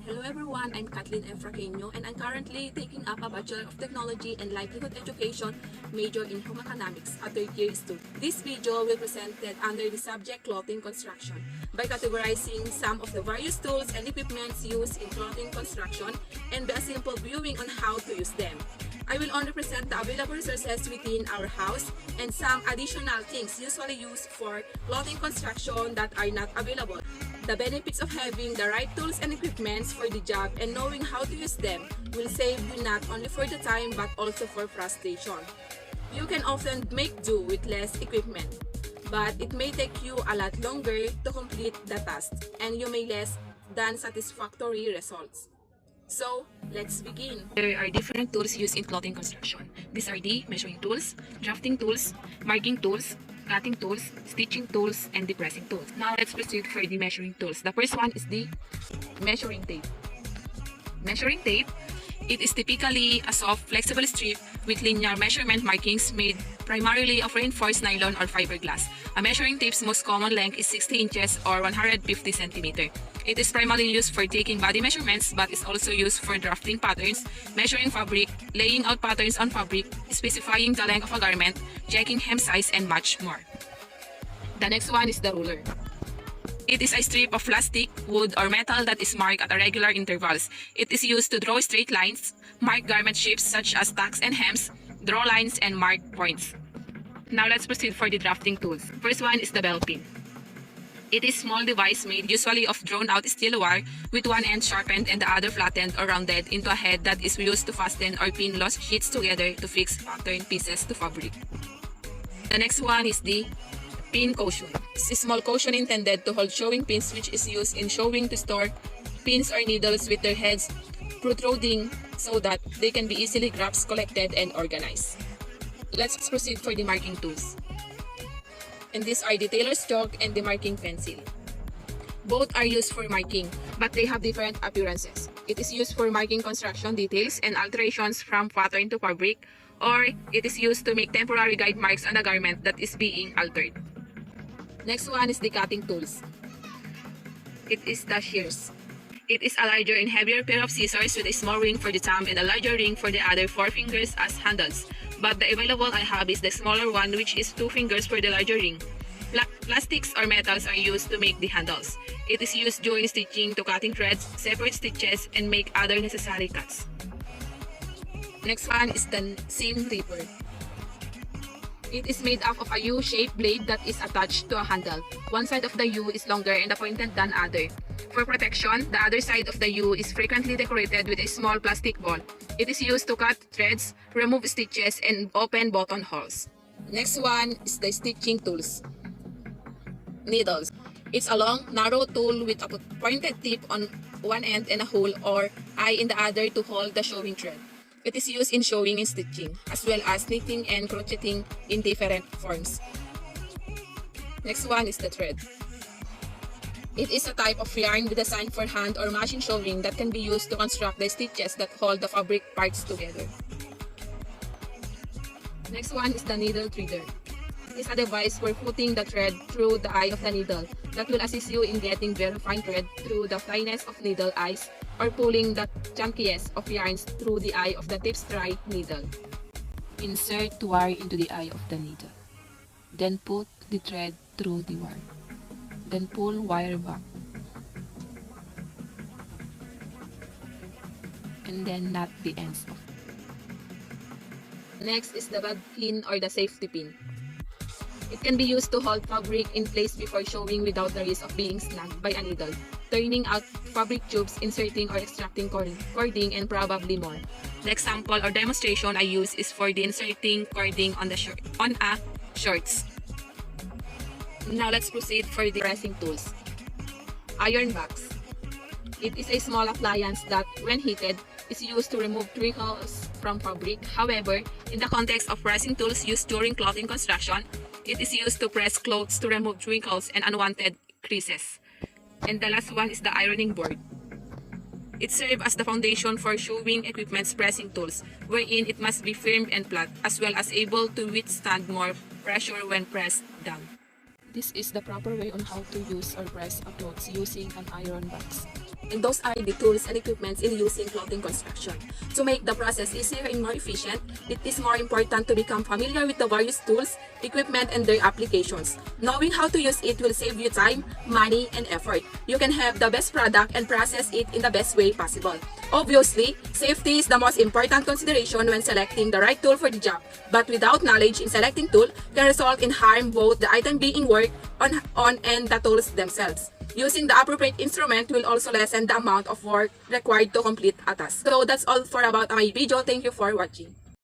Hello everyone, I'm Kathleen RAQUENIO and I'm currently taking up a Bachelor of Technology and Livelihood Education major in Home Economics, a third-year student. This video will be presented under the subject Clothing Construction by categorizing some of the various tools and equipments used in clothing construction and by a simple viewing on how to use them. I will only present the available resources within our house and some additional things usually used for clothing construction that are not available. The benefits of having the right tools and equipments for the job and knowing how to use them will save you not only for the time but also for frustration. You can often make do with less equipment, but it may take you a lot longer to complete the task and you may less than satisfactory results. So, let's begin. There are different tools used in clothing construction. These are the measuring tools, drafting tools, marking tools, cutting tools, stitching tools, and the pressing tools. Now, let's proceed for the measuring tools. The first one is the measuring tape. Measuring tape, it is typically a soft, flexible strip with linear measurement markings made primarily of reinforced nylon or fiberglass. A measuring tape's most common length is 60 inches or 150 centimeters. It is primarily used for taking body measurements but is also used for drafting patterns, measuring fabric, laying out patterns on fabric, specifying the length of a garment, checking hem size, and much more. The next one is the ruler. It is a strip of plastic, wood, or metal that is marked at regular intervals. It is used to draw straight lines, mark garment shapes such as tacks and hems, draw lines, and mark points. Now let's proceed for the drafting tools. First one is the bell pin. It is a small device made usually of drawn-out steel wire with one end sharpened and the other flattened or rounded into a head that is used to fasten or pin loose sheets together to fix pattern pieces to fabric. The next one is the pin cushion. It's a small cushion intended to hold sewing pins which is used in sewing to store pins or needles with their heads protruding so that they can be easily grasped, collected, and organized. Let's proceed for the marking tools. And these are the tailor's chalk and the marking pencil. Both are used for marking, but they have different appearances. It is used for marking construction details and alterations from pattern to fabric, or it is used to make temporary guide marks on a garment that is being altered. Next one is the cutting tools. It is the shears. It is a larger and heavier pair of scissors with a small ring for the thumb and a larger ring for the other 4 fingers as handles. But the available I have is the smaller one, which is 2 fingers for the larger ring. Plastics or metals are used to make the handles. It is used during stitching to cutting threads, separate stitches, and make other necessary cuts. Next one is the seam ripper. It is made up of a U-shaped blade that is attached to a handle. One side of the U is longer and pointed than other. For protection, the other side of the U is frequently decorated with a small plastic ball. It is used to cut threads, remove stitches, and open button holes. Next one is the stitching tools. Needles. It's a long, narrow tool with a pointed tip on one end and a hole or eye in the other to hold the sewing thread. It is used in sewing and stitching, as well as knitting and crocheting in different forms. Next one is the thread. It is a type of yarn designed for hand or machine sewing that can be used to construct the stitches that hold the fabric parts together. Next one is the needle threader. It is a device for putting the thread through the eye of the needle that will assist you in getting very fine thread through the fineness of needle eyes or pulling the chunkiest of yarns through the eye of the tip's-dry needle. Insert wire into the eye of the needle. Then put the thread through the wire. Then pull wire back. And then knot the ends off. Next is the bag pin or the safety pin. It can be used to hold fabric in place before sewing without the risk of being snagged by a needle, turning out fabric tubes, inserting or extracting cording, and probably more. The example or demonstration I use is for the inserting cording on a shorts. Now let's proceed for the pressing tools. Iron box. It is a small appliance that, when heated, is used to remove wrinkles from fabric. However, in the context of pressing tools used during clothing construction, it is used to press clothes to remove wrinkles and unwanted creases. And the last one is the ironing board. It serves as the foundation for sewing equipment's pressing tools, wherein it must be firm and flat, as well as able to withstand more pressure when pressed down. This is the proper way on how to use or press a clothes using an iron box. And those are the tools and equipments in using clothing construction. To make the process easier and more efficient, it is more important to become familiar with the various tools, equipment, and their applications. Knowing how to use it will save you time, money, and effort. You can have the best product and process it in the best way possible. Obviously, safety is the most important consideration when selecting the right tool for the job, but without knowledge in selecting tool can result in harm both the item being worked on and the tools themselves. Using the appropriate instrument will also lessen the amount of work required to complete a task. So that's all for about my video. Thank you for watching.